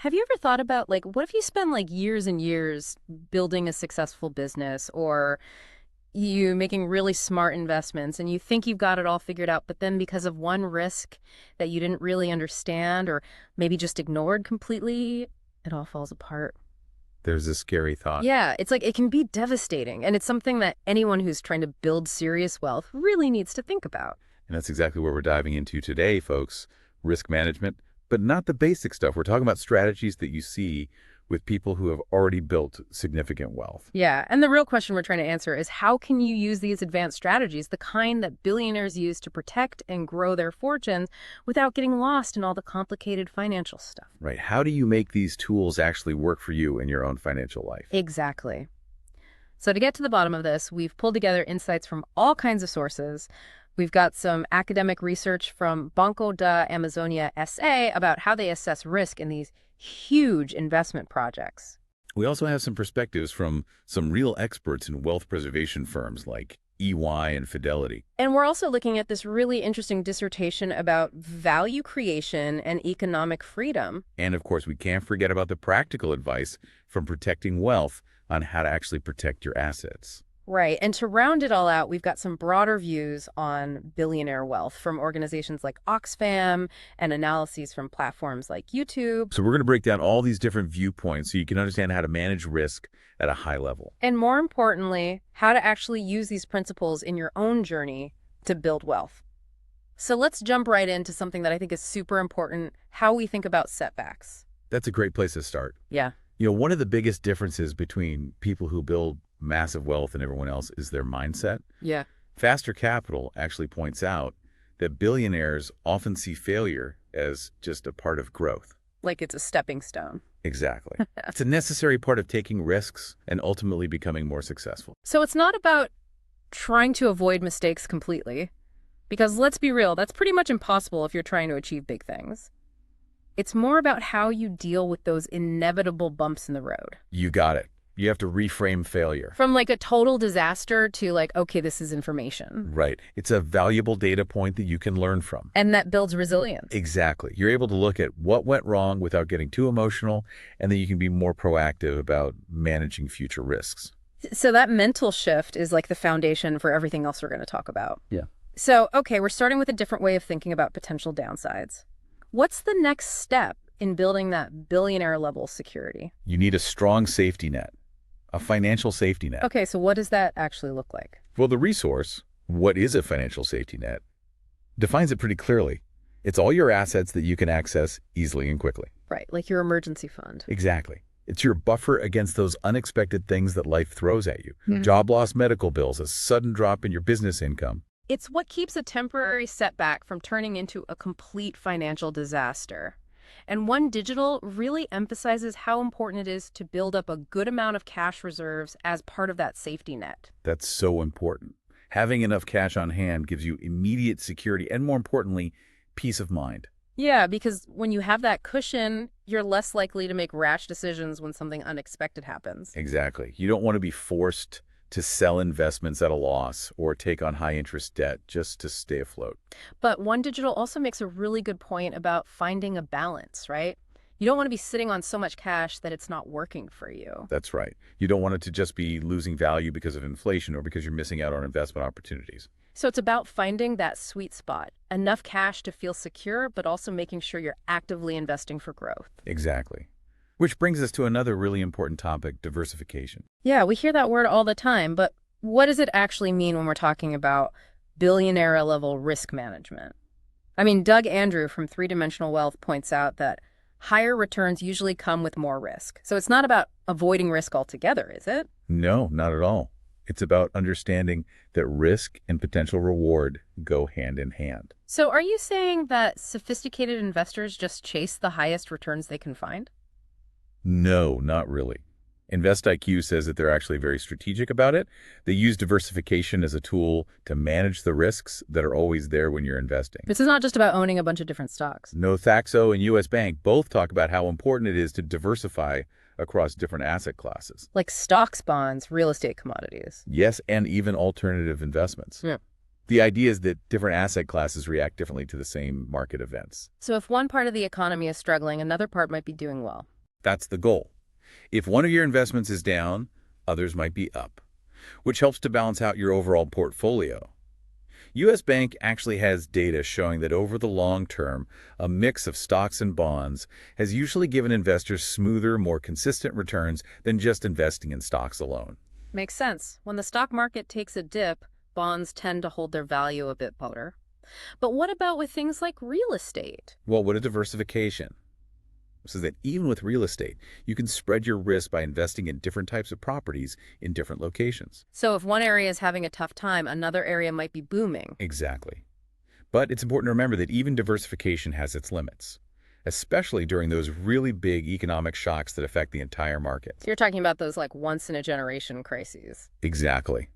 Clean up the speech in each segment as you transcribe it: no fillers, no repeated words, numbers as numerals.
Have you ever thought about, like, what if you spend, like, years and years building a successful business or you making really smart investments and you think you've got it all figured out, but then because of one risk that you didn't really understand or maybe just ignored completely, it all falls apart? There's a scary thought. Yeah, it's like it can be devastating, and it's something that anyone who's trying to build serious wealth really needs to think about. And that's exactly what we're diving into today, folks. Risk management, but not the basic stuff. We're talking about strategies that you see with people who have already built significant wealth. Yeah, and the real question we're trying to answer is how can you use these advanced strategies, the kind that billionaires use to protect and grow their fortunes without getting lost in all the complicated financial stuff? Right. How do you make these tools actually work for you in your own financial life? Exactly. So to get to the bottom of this, we've pulled together insights from all kinds of sources. We've got some academic research from Banco da Amazonia SA about how they assess risk in these huge investment projects. We also have some perspectives from some real experts in wealth preservation firms like EY and Fidelity. And we're also looking at this really interesting dissertation about value creation and economic freedom. And of course, we can't forget about the practical advice from Protecting Wealth on how to actually protect your assets. Right. And to round it all out, we've got some broader views on billionaire wealth from organizations like Oxfam and analyses from platforms like YouTube. So we're going to break down all these different viewpoints so you can understand how to manage risk at a high level. And more importantly, how to actually use these principles in your own journey to build wealth. So let's jump right into something that I think is super important, how we think about setbacks. That's a great place to start. Yeah. One of the biggest differences between people who build massive wealth and everyone else is their mindset. Yeah. Faster Capital actually points out that billionaires often see failure as just a part of growth. Like it's a stepping stone. Exactly. It's a necessary part of taking risks and ultimately becoming more successful. So it's not about trying to avoid mistakes completely, because let's be real, that's pretty much impossible if you're trying to achieve big things. It's more about how you deal with those inevitable bumps in the road. You got it. You have to reframe failure. From like a total disaster to like, okay, this is information. Right. It's a valuable data point that you can learn from. And that builds resilience. Exactly. You're able to look at what went wrong without getting too emotional, and then you can be more proactive about managing future risks. So that mental shift is like the foundation for everything else we're going to talk about. Yeah. So, okay, we're starting with a different way of thinking about potential downsides. What's the next step in building that billionaire level security? You need a strong safety net. A financial safety net. Okay, so what does that actually look like? Well, the resource, what is a financial safety net, defines it pretty clearly. It's all your assets that you can access easily and quickly. Right, like your emergency fund. Exactly. It's your buffer against those unexpected things that life throws at you. Job loss, medical bills, a sudden drop in your business income. It's what keeps a temporary setback from turning into a complete financial disaster. And One Digital really emphasizes how important it is to build up a good amount of cash reserves as part of that safety net. That's so important. Having enough cash on hand gives you immediate security and, more importantly, peace of mind. Yeah, because when you have that cushion, you're less likely to make rash decisions when something unexpected happens. Exactly. You don't want to be forced to sell investments at a loss or take on high-interest debt just to stay afloat. But One Digital also makes a really good point about finding a balance, right? You don't want to be sitting on so much cash that it's not working for you. That's right. You don't want it to just be losing value because of inflation or because you're missing out on investment opportunities. So it's about finding that sweet spot, enough cash to feel secure, but also making sure you're actively investing for growth. Exactly. Which brings us to another really important topic, diversification. Yeah, we hear that word all the time, but what does it actually mean when we're talking about billionaire level risk management? I mean, Doug Andrew from Three-Dimensional Wealth points out that higher returns usually come with more risk. So it's not about avoiding risk altogether, is it? No, not at all. It's about understanding that risk and potential reward go hand in hand. So are you saying that sophisticated investors just chase the highest returns they can find? No, not really. InvestIQ says that they're actually very strategic about it. They use diversification as a tool to manage the risks that are always there when you're investing. This is not just about owning a bunch of different stocks. No, Thaxo and US Bank both talk about how important it is to diversify across different asset classes. Like stocks, bonds, real estate, commodities. Yes, and even alternative investments. Yeah. The idea is that different asset classes react differently to the same market events. So if one part of the economy is struggling, another part might be doing well. That's the goal. If one of your investments is down, others might be up, which helps to balance out your overall portfolio. U.S. Bank actually has data showing that over the long term, a mix of stocks and bonds has usually given investors smoother, more consistent returns than just investing in stocks alone. Makes sense. When the stock market takes a dip, bonds tend to hold their value a bit better. But what about with things like real estate? Well, what a diversification. So that even with real estate, you can spread your risk by investing in different types of properties in different locations. So if one area is having a tough time, another area might be booming. Exactly. But it's important to remember that even diversification has its limits, especially during those really big economic shocks that affect the entire market. So you're talking about those like once-in-a-generation crises. Exactly.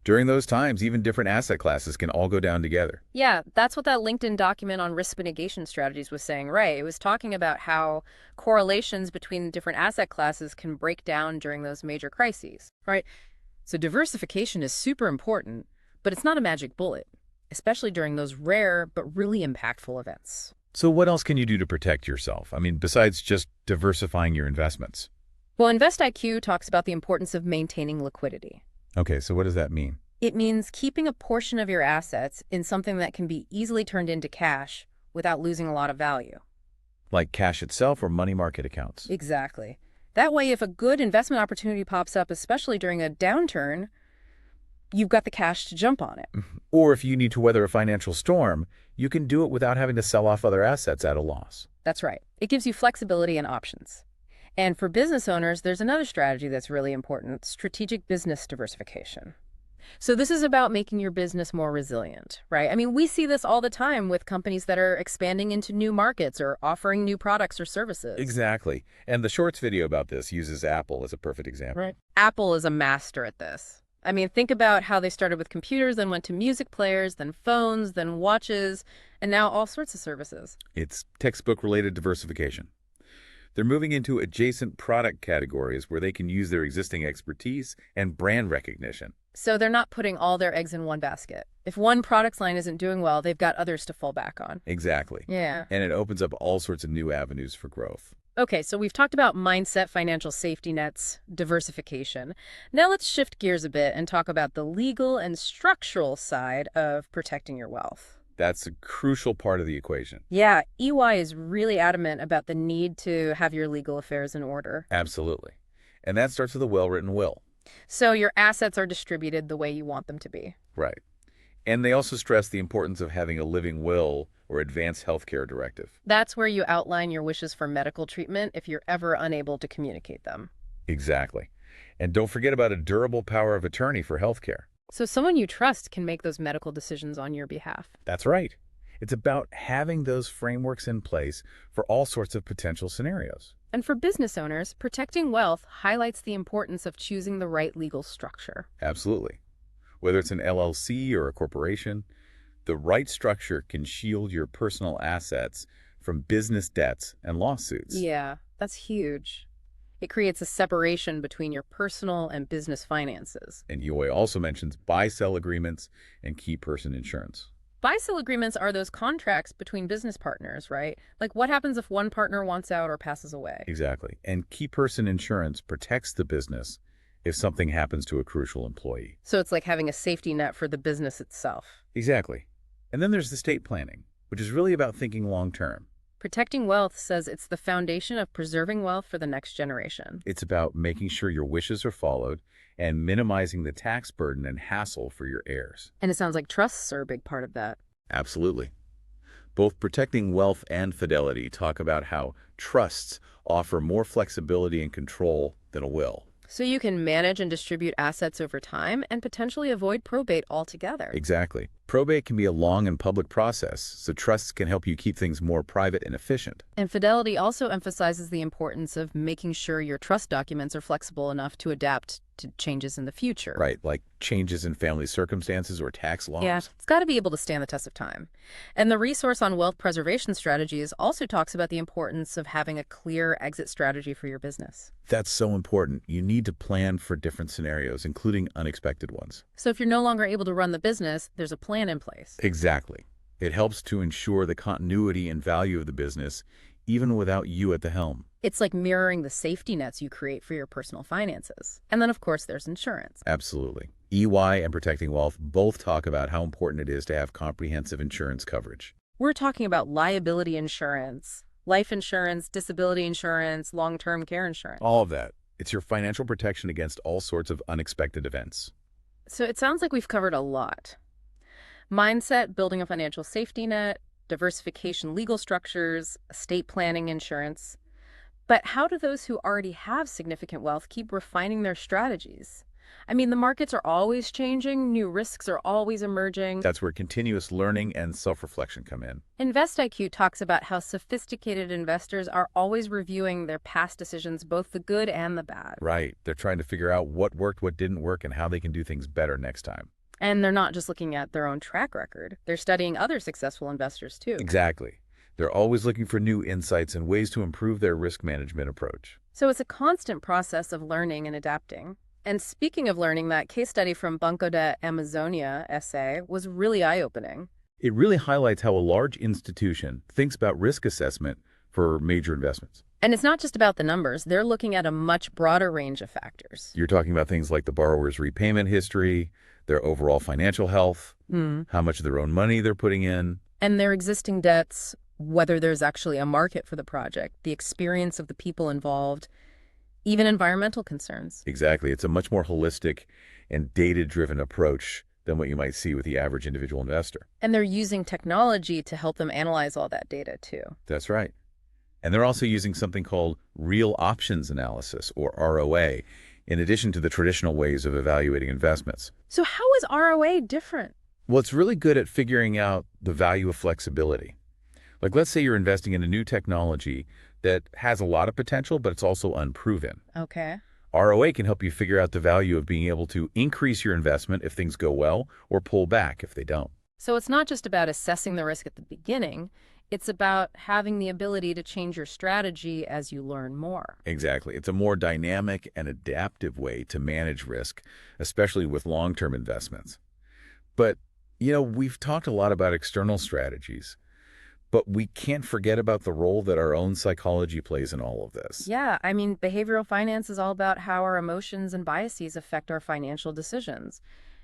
During those times, even different asset classes can all go down together. Yeah, that's what that LinkedIn document on risk mitigation strategies was saying, right? It was talking about how correlations between different asset classes can break down during those major crises, right? So diversification is super important, but it's not a magic bullet, especially during those rare but really impactful events. So what else can you do to protect yourself? I mean, besides just diversifying your investments? Well, InvestIQ talks about the importance of maintaining liquidity. Okay, so what does that mean? It means keeping a portion of your assets in something that can be easily turned into cash without losing a lot of value. Like cash itself or money market accounts? Exactly. That way, if a good investment opportunity pops up, especially during a downturn, you've got the cash to jump on it. Or if you need to weather a financial storm, you can do it without having to sell off other assets at a loss. That's right. It gives you flexibility and options. And for business owners, there's another strategy that's really important: strategic business diversification. So this is about making your business more resilient, right? I mean, we see this all the time with companies that are expanding into new markets or offering new products or services. Exactly. And the Shorts video about this uses Apple as a perfect example. Right. Apple is a master at this. I mean, think about how they started with computers, then went to music players, then phones, then watches, and now all sorts of services. It's textbook-related diversification. They're moving into adjacent product categories where they can use their existing expertise and brand recognition. So they're not putting all their eggs in one basket. If one product line isn't doing well, they've got others to fall back on. Exactly. Yeah. And it opens up all sorts of new avenues for growth. Okay, so we've talked about mindset, financial safety nets, diversification. Now let's shift gears a bit and talk about the legal and structural side of protecting your wealth. That's a crucial part of the equation. Yeah, EY is really adamant about the need to have your legal affairs in order. Absolutely. And that starts with a well-written will. So your assets are distributed the way you want them to be. Right. And they also stress the importance of having a living will or advanced healthcare directive. That's where you outline your wishes for medical treatment if you're ever unable to communicate them. Exactly. And don't forget about a durable power of attorney for healthcare. So someone you trust can make those medical decisions on your behalf. That's right. It's about having those frameworks in place for all sorts of potential scenarios. And for business owners, protecting wealth highlights the importance of choosing the right legal structure. Absolutely. Whether it's an LLC or a corporation, the right structure can shield your personal assets from business debts and lawsuits. Yeah, that's huge. It creates a separation between your personal and business finances. And UA also mentions buy-sell agreements and key person insurance. Buy-sell agreements are those contracts between business partners, right? Like what happens if one partner wants out or passes away? Exactly. And key person insurance protects the business if something happens to a crucial employee. So it's like having a safety net for the business itself. Exactly. And then there's estate planning, which is really about thinking long-term. Protecting wealth says it's the foundation of preserving wealth for the next generation. It's about making sure your wishes are followed and minimizing the tax burden and hassle for your heirs. And it sounds like trusts are a big part of that. Absolutely. Both Protecting Wealth and Fidelity talk about how trusts offer more flexibility and control than a will. So you can manage and distribute assets over time and potentially avoid probate altogether. Exactly. Probate can be a long and public process, so trusts can help you keep things more private and efficient. And Fidelity also emphasizes the importance of making sure your trust documents are flexible enough to adapt to changes in the future. Right, like changes in family circumstances or tax laws. Yeah, it's got to be able to stand the test of time. And the resource on wealth preservation strategies also talks about the importance of having a clear exit strategy for your business. That's so important. You need to plan for different scenarios, including unexpected ones. So if you're no longer able to run the business, there's a plan in place. Exactly. It helps to ensure the continuity and value of the business, even without you at the helm. It's like mirroring the safety nets you create for your personal finances. And then, of course, there's insurance. Absolutely. EY and Protecting Wealth both talk about how important it is to have comprehensive insurance coverage. We're talking about liability insurance, life insurance, disability insurance, long-term care insurance. All of that. It's your financial protection against all sorts of unexpected events. So it sounds like we've covered a lot. Mindset, building a financial safety net, diversification, legal structures, estate planning, insurance. But how do those who already have significant wealth keep refining their strategies? I mean, the markets are always changing, new risks are always emerging. That's where continuous learning and self-reflection come in. InvestIQ talks about how sophisticated investors are always reviewing their past decisions, both the good and the bad. Right. They're trying to figure out what worked, what didn't work, and how they can do things better next time. And they're not just looking at their own track record. They're studying other successful investors, too. Exactly. They're always looking for new insights and ways to improve their risk management approach. So it's a constant process of learning and adapting. And speaking of learning, that case study from Banco de Amazonia SA was really eye-opening. It really highlights how a large institution thinks about risk assessment for major investments. And it's not just about the numbers. They're looking at a much broader range of factors. You're talking about things like the borrower's repayment history, their overall financial health, how much of their own money they're putting in. And their existing debts, whether there's actually a market for the project, the experience of the people involved, even environmental concerns. Exactly. It's a much more holistic and data-driven approach than what you might see with the average individual investor. And they're using technology to help them analyze all that data, too. That's right. And they're also using something called real options analysis, or ROA, in addition to the traditional ways of evaluating investments. So how is ROA different? Well, it's really good at figuring out the value of flexibility. Like, let's say you're investing in a new technology that has a lot of potential, but it's also unproven. Okay. ROA can help you figure out the value of being able to increase your investment if things go well, or pull back if they don't. So it's not just about assessing the risk at the beginning. It's about having the ability to change your strategy as you learn more. Exactly. It's a more dynamic and adaptive way to manage risk, especially with long-term investments. But, we've talked a lot about external strategies, but we can't forget about the role that our own psychology plays in all of this. Yeah, I mean, behavioral finance is all about how our emotions and biases affect our financial decisions.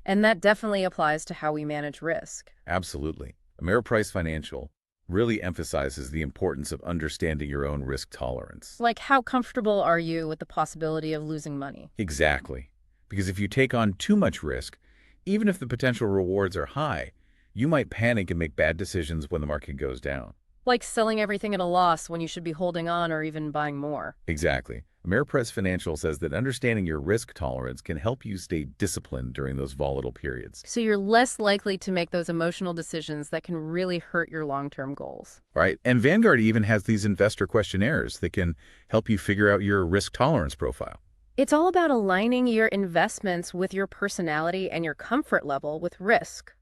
And that definitely applies to how we manage risk. Absolutely. Ameriprise Financial really emphasizes the importance of understanding your own risk tolerance. Like, how comfortable are you with the possibility of losing money? Exactly. Because if you take on too much risk, even if the potential rewards are high, you might panic and make bad decisions when the market goes down. Like selling everything at a loss when you should be holding on or even buying more. Exactly. Ameriprise Financial says that understanding your risk tolerance can help you stay disciplined during those volatile periods. So you're less likely to make those emotional decisions that can really hurt your long-term goals. Right. And Vanguard even has these investor questionnaires that can help you figure out your risk tolerance profile. It's all about aligning your investments with your personality and your comfort level with risk.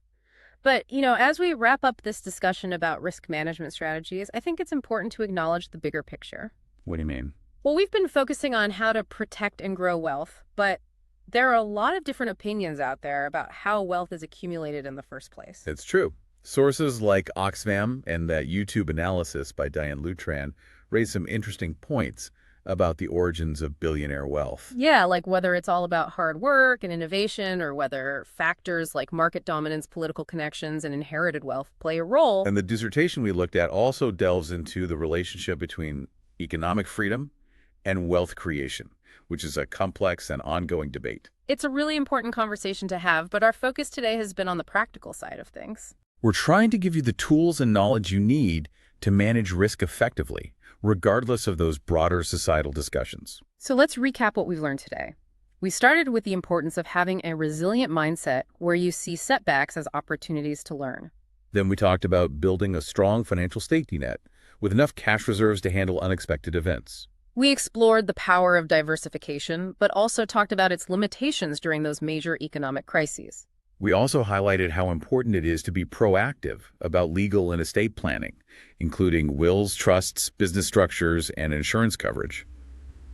But, as we wrap up this discussion about risk management strategies, I think it's important to acknowledge the bigger picture. What do you mean? Well, we've been focusing on how to protect and grow wealth, but there are a lot of different opinions out there about how wealth is accumulated in the first place. It's true. Sources like Oxfam and that YouTube analysis by Diane Lutran raise some interesting points about the origins of billionaire wealth. Yeah, like whether it's all about hard work and innovation or whether factors like market dominance, political connections, and inherited wealth play a role. And the dissertation we looked at also delves into the relationship between economic freedom and wealth creation, which is a complex and ongoing debate. It's a really important conversation to have, but our focus today has been on the practical side of things. We're trying to give you the tools and knowledge you need to manage risk effectively, regardless of those broader societal discussions. So let's recap what we've learned today. We started with the importance of having a resilient mindset where you see setbacks as opportunities to learn. Then we talked about building a strong financial safety net with enough cash reserves to handle unexpected events. We explored the power of diversification, but also talked about its limitations during those major economic crises. We also highlighted how important it is to be proactive about legal and estate planning, including wills, trusts, business structures, and insurance coverage.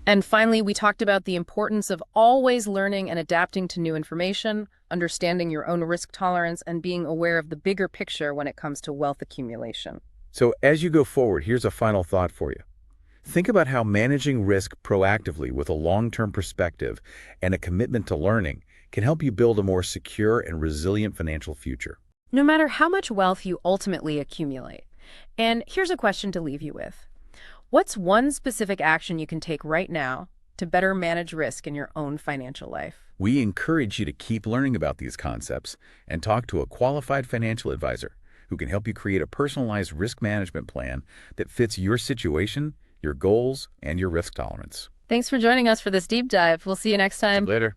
And finally, we talked about the importance of always learning and adapting to new information, understanding your own risk tolerance, and being aware of the bigger picture when it comes to wealth accumulation. So as you go forward, here's a final thought for you. Think about how managing risk proactively with a long-term perspective and a commitment to learning can help you build a more secure and resilient financial future. No matter how much wealth you ultimately accumulate. And here's a question to leave you with. What's one specific action you can take right now to better manage risk in your own financial life? We encourage you to keep learning about these concepts and talk to a qualified financial advisor who can help you create a personalized risk management plan that fits your situation, your goals, and your risk tolerance. Thanks for joining us for this deep dive. We'll see you next time. Later.